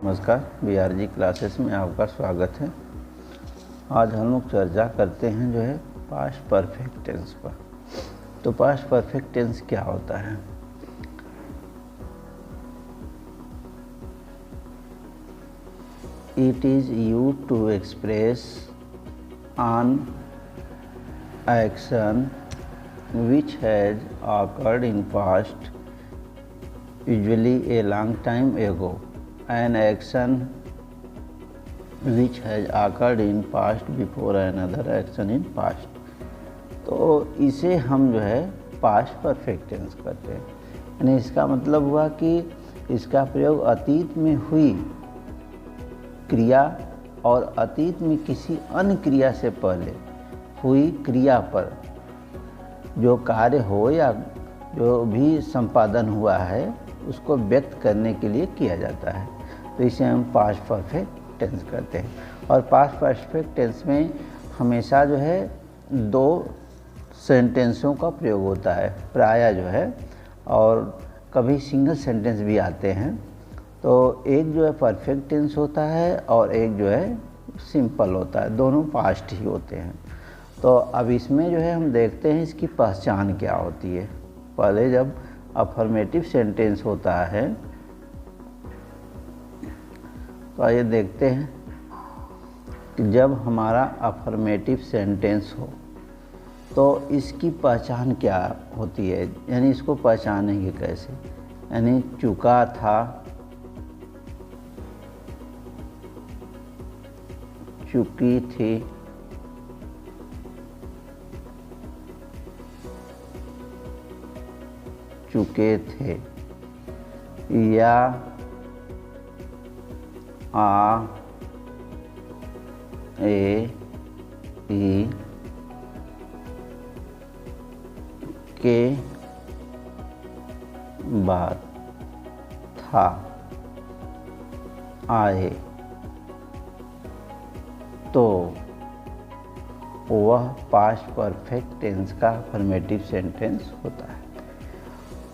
नमस्कार, BRG classes में आपका स्वागत है। आज हम लोग चर्चा करते हैं जो है पास्ट परफेक्ट टेंस पर। तो पास्ट परफेक्ट टेंस क्या होता है? It is used to express an action which has occurred in past, usually a long time ago. An action which has occurred in past before another action in past. तो इसे हम जो है past perfect tense करते हैं। यानी इसका मतलब हुआ कि इसका प्रयोग अतीत में हुई क्रिया और अतीत में किसी अन्य क्रिया से पहले हुई क्रिया पर जो कार्य हो या जो भी संपादन हुआ है उसको व्यक्त करने के लिए किया जाता है। तो इसे हम पास्ट परफेक्ट टेंस करते हैं। और पास्ट परफेक्ट टेंस में हमेशा जो है दो सेंटेंसों का प्रयोग होता है प्रायः जो है, और कभी सिंगल सेंटेंस भी आते हैं। तो एक जो है परफेक्ट टेंस होता है और एक जो है सिंपल होता है, दोनों पास्ट ही होते हैं। तो अब इसमें जो है हम देखते हैं इसकी पहचान क्या होती है। पहले जब अफर्मेटिव सेंटेंस होता है तो आइए देखते हैं कि जब हमारा अफर्मेटिव सेंटेंस हो तो इसकी पहचान क्या होती है, यानी इसको पहचानेंगे कैसे। यानी चुका था, चुकी थी, चुके थे, या आ, ए, ई, के बाद था, आए, तो वह पास्ट परफेक्ट टेंस का अफर्मेटिव सेंटेंस होता है।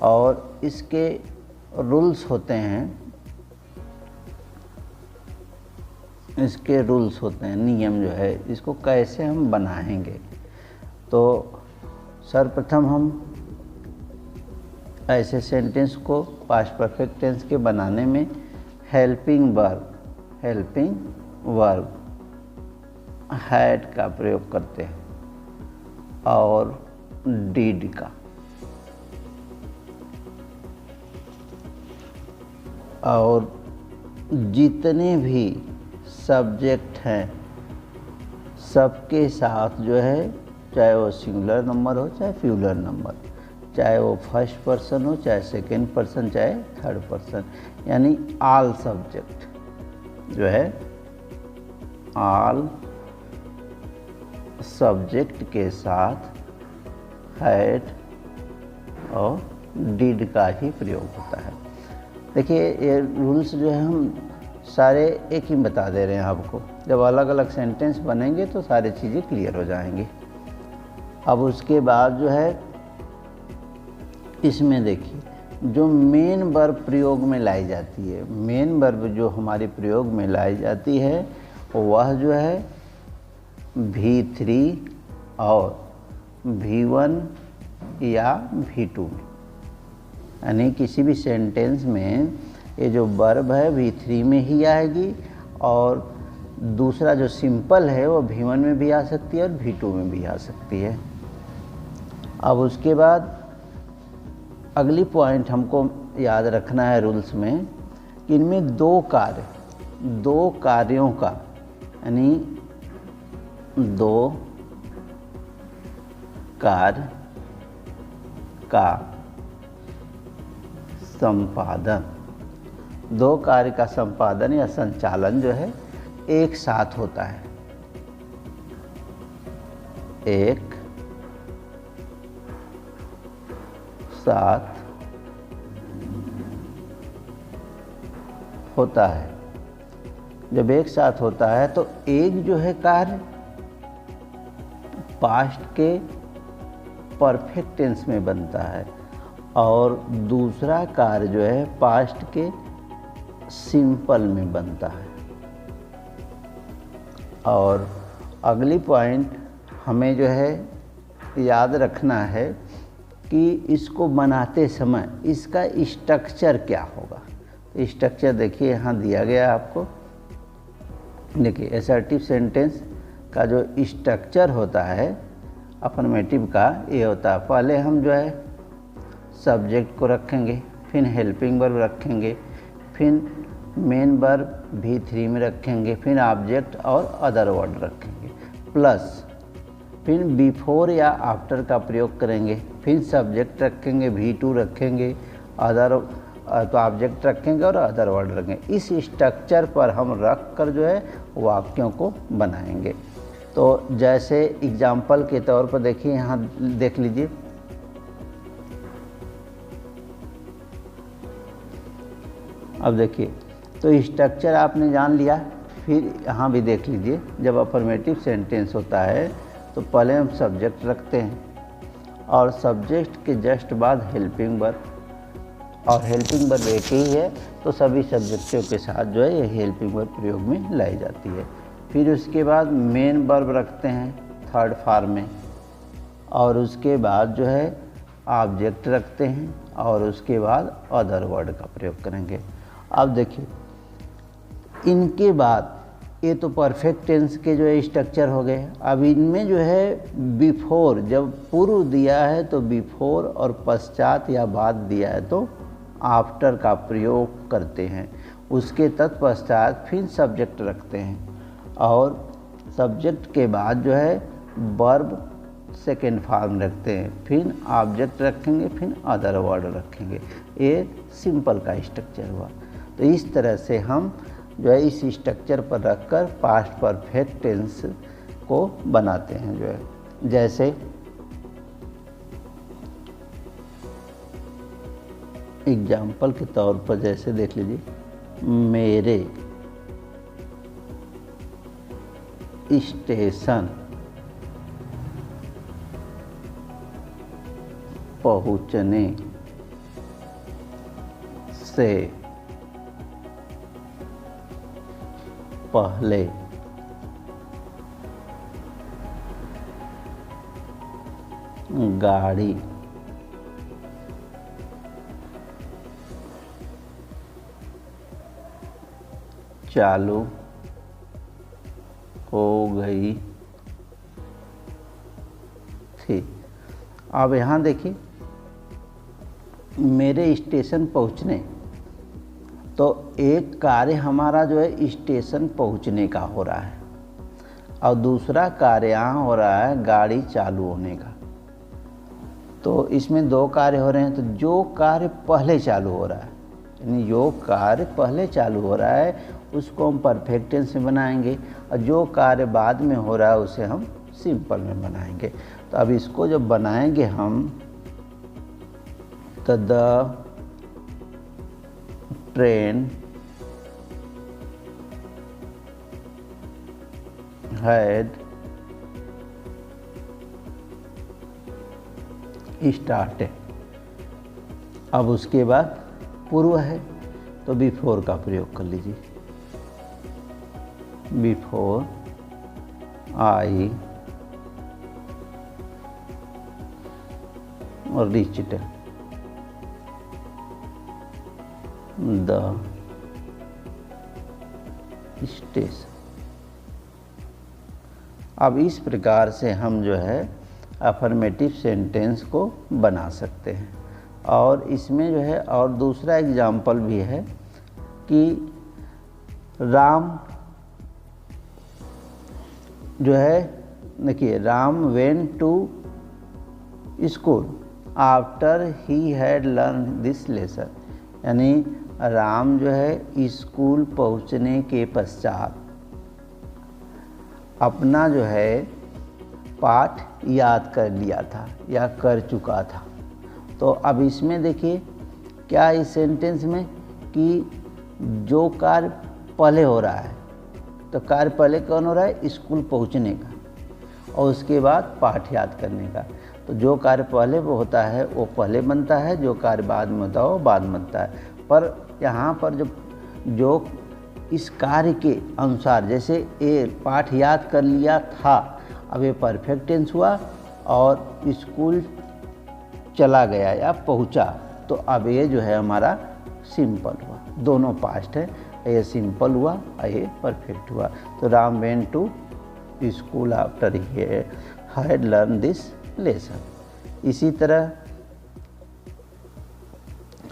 और इसके रूल्स होते हैं, नियम जो है इसको कैसे हम बनाएंगे। तो सर्वप्रथम हम ऐसे सेंटेंस को पास्ट परफेक्ट टेंस के बनाने में हेल्पिंग वर्ब हैड का प्रयोग करते हैं और डिड का। और जितने भी सब्जेक्ट हैं सबके साथ जो है, चाहे वो सिंगुलर नंबर हो चाहे प्लूरल नंबर, चाहे वो फर्स्ट पर्सन हो चाहे सेकेंड पर्सन चाहे थर्ड पर्सन, यानी ऑल सब्जेक्ट जो है, ऑल सब्जेक्ट के साथ हैड और डिड का ही प्रयोग होता है। देखिए ये रूल्स जो है हम सारे एक ही बता दे रहे हैं आपको। जब अलग अलग सेंटेंस बनेंगे तो सारी चीज़ें क्लियर हो जाएंगी। अब उसके बाद जो है इसमें देखिए जो मेन वर्ब प्रयोग में लाई जाती है, मेन वर्ब जो हमारी प्रयोग में लाई जाती है वह जो है V3 और V1 या V2 में। यानी किसी भी सेंटेंस में ये जो वर्ब है V3 में ही आएगी और दूसरा जो सिंपल है वो V1 में भी आ सकती है और V2 में भी आ सकती है। अब उसके बाद अगली पॉइंट हमको याद रखना है रूल्स में कि इनमें दो कार्यों का, यानी दो कार्य का संपादन या संचालन जो है एक साथ होता है। एक साथ होता है। जब एक साथ होता है तो एक जो है कार्य पास्ट के परफेक्ट टेंस में बनता है और दूसरा कार्य जो है पास्ट के सिंपल में बनता है। और अगली पॉइंट हमें जो है याद रखना है कि इसको बनाते समय इसका स्ट्रक्चर क्या होगा। तो स्ट्रक्चर देखिए यहाँ दिया गया है आपको। देखिए असर्टिव सेंटेंस का जो स्ट्रक्चर होता है अफर्मेटिव का, ये होता है पहले हम जो है सब्जेक्ट को रखेंगे, फिर हेल्पिंग वर्ब रखेंगे, फिर मेन वर्ब V3 में रखेंगे, फिर ऑब्जेक्ट और अदर वर्ड रखेंगे, प्लस फिर बिफोर या आफ्टर का प्रयोग करेंगे, फिर सब्जेक्ट रखेंगे, V2 रखेंगे, अदर तो ऑब्जेक्ट रखेंगे और अदर वर्ड रखेंगे। इस स्ट्रक्चर पर हम रख कर जो है वाक्यों को बनाएंगे। तो जैसे एग्जाम्पल के तौर पर देखिए यहाँ देख लीजिए, अब देखिए तो स्ट्रक्चर आपने जान लिया। फिर यहाँ भी देख लीजिए, जब अफर्मेटिव सेंटेंस होता है तो पहले हम सब्जेक्ट रखते हैं और सब्जेक्ट के जस्ट बाद हेल्पिंग वर्ब, और हेल्पिंग वर्ब एक ही है तो सभी सब्जेक्टों के साथ जो है ये हेल्पिंग वर्ब प्रयोग में लाई जाती है। फिर उसके बाद मेन वर्ब रखते हैं थर्ड फॉर्म में, और उसके बाद जो है ऑब्जेक्ट रखते हैं और उसके बाद अदर वर्ड का प्रयोग करेंगे। अब देखिए इनके बाद ये तो परफेक्ट टेंस के जो है स्ट्रक्चर हो गए। अब इनमें जो है बिफोर, जब पूर्व दिया है तो बिफोर, और पश्चात या बाद दिया है तो आफ्टर का प्रयोग करते हैं। उसके तत्पश्चात फिर सब्जेक्ट रखते हैं और सब्जेक्ट के बाद जो है वर्ब सेकेंड फॉर्म रखते हैं, फिर ऑब्जेक्ट रखेंगे, फिर अदर वर्ड रखेंगे। ये सिंपल का स्ट्रक्चर हुआ। तो इस तरह से हम जो है इस स्ट्रक्चर पर रखकर पास्ट परफेक्ट टेंस को बनाते हैं। जो है जैसे एग्जाम्पल के तौर पर जैसे देख लीजिए, मेरे स्टेशन पहुंचने से पहले गाड़ी चालू हो गई थी। अब यहाँ देखिए मेरे स्टेशन पहुँचने, तो एक कार्य हमारा जो है स्टेशन पहुँचने का हो रहा है और दूसरा कार्य यहाँ हो रहा है गाड़ी चालू होने का। तो इसमें दो कार्य हो रहे हैं। तो जो कार्य पहले चालू हो रहा है, यानी जो कार्य पहले चालू हो रहा है उसको हम परफेक्ट टेंस में बनाएंगे, और जो कार्य बाद में हो रहा है उसे हम सिंपल में बनाएंगे। तो अब इसको जब बनाएंगे हम, तो द ट्रेन हैड स्टार्टेड। अब उसके बाद पूर्व है तो बिफोर का प्रयोग कर लीजिए। बिफोर आई और रीच्ड द स्टेशन। अब इस प्रकार से हम जो है अफर्मेटिव सेंटेंस को बना सकते हैं। और इसमें जो है और दूसरा एग्जाम्पल भी है कि राम जो है, देखिए Ram went to school after he had learn this lesson, यानी राम जो है स्कूल पहुंचने के पश्चात अपना जो है पाठ याद कर लिया था या कर चुका था। तो अब इसमें देखिए क्या इस सेंटेंस में कि जो कार्य पहले हो रहा है, तो कार्य पहले कौन हो रहा है? स्कूल पहुंचने का, और उसके बाद पाठ याद करने का। तो जो कार्य पहले वो होता है वो पहले बनता है, जो कार्य बाद में होता है वो बाद में बनता है। पर यहाँ पर जो जो इस कार्य के अनुसार, जैसे ये पाठ याद कर लिया था, अब ये परफेक्ट टेंस हुआ और स्कूल चला गया या पहुंचा, तो अब ये जो है हमारा सिंपल हुआ। दोनों पास्ट है, ये सिंपल हुआ और ये परफेक्ट हुआ। तो Ram went to school after he had learn this lesson. इसी तरह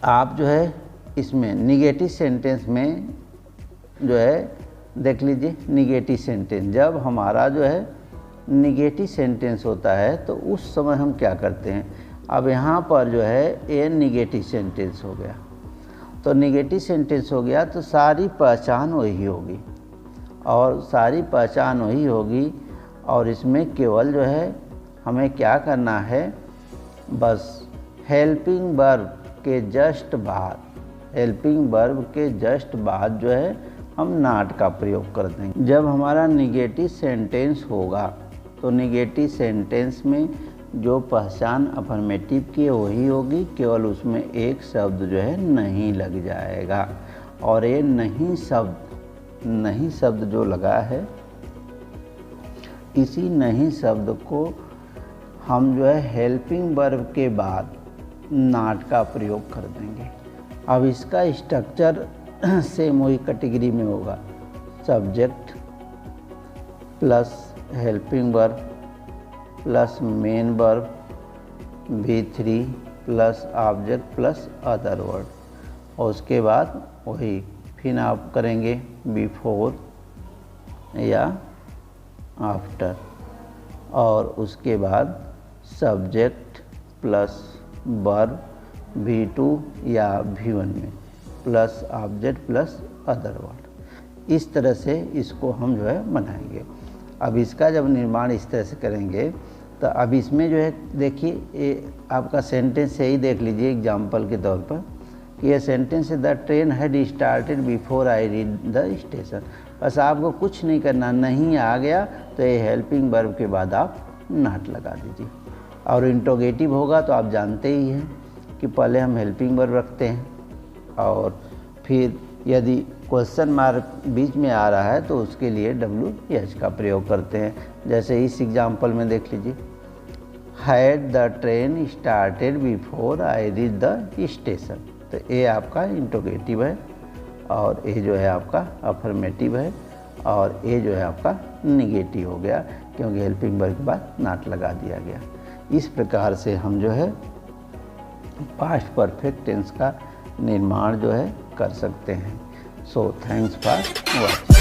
आप जो है इसमें निगेटिव सेंटेंस में जो है देख लीजिए, निगेटिव सेंटेंस जब हमारा जो है निगेटिव सेंटेंस होता है तो उस समय हम क्या करते हैं। अब यहाँ पर जो है ये निगेटिव सेंटेंस हो गया, तो निगेटिव सेंटेंस हो गया तो सारी पहचान वही होगी और सारी पहचान वही होगी और इसमें केवल जो है हमें क्या करना है, बस हेल्पिंग वर्ब के जस्ट बाद, हेल्पिंग वर्ब के जस्ट बाद जो है हम नॉट का प्रयोग कर देंगे। जब हमारा निगेटिव सेंटेंस होगा तो निगेटिव सेंटेंस में जो पहचान अफर्मेटिव की वही होगी, केवल उसमें एक शब्द जो है नहीं लग जाएगा। और ये नहीं शब्द जो लगा है, इसी नहीं शब्द को हम जो है हेल्पिंग वर्ब के बाद नॉट का प्रयोग कर देंगे। अब इसका स्ट्रक्चर सेम वही कैटेगरी में होगा, subject plus helping verb plus main verb V3 plus object plus other word, और उसके बाद वही फिर आप करेंगे बिफोर या आफ्टर, और उसके बाद सब्जेक्ट प्लस वर्ब V2 या V1 में plus object plus other word. इस तरह से इसको हम जो है बनाएंगे। अब इसका जब निर्माण इस तरह से करेंगे तो अब इसमें जो है देखिए, ये आपका सेंटेंस यही देख लीजिए एग्जाम्पल के तौर पर कि ये सेंटेंस है the train had started before I read the station. बस आपको कुछ नहीं करना, नहीं आ गया तो ये हेल्पिंग वर्ब के बाद आप नॉट लगा दीजिए। और इंट्रोगेटिव होगा तो आप जानते ही हैं कि पहले हम हेल्पिंग वर्ब रखते हैं और फिर यदि क्वेश्चन मार्क बीच में आ रहा है तो उसके लिए WH का प्रयोग करते हैं। जैसे इस एग्जाम्पल में देख लीजिए, had the train started before I reach the station, तो ये आपका इंट्रोगेटिव है और ये जो है आपका अफर्मेटिव है और ये जो है आपका निगेटिव हो गया, क्योंकि हेल्पिंग वर्ब के बाद नॉट लगा दिया गया। इस प्रकार से हम जो है पास्ट परफेक्ट टेंस का निर्माण जो है कर सकते हैं। So thanks for watching.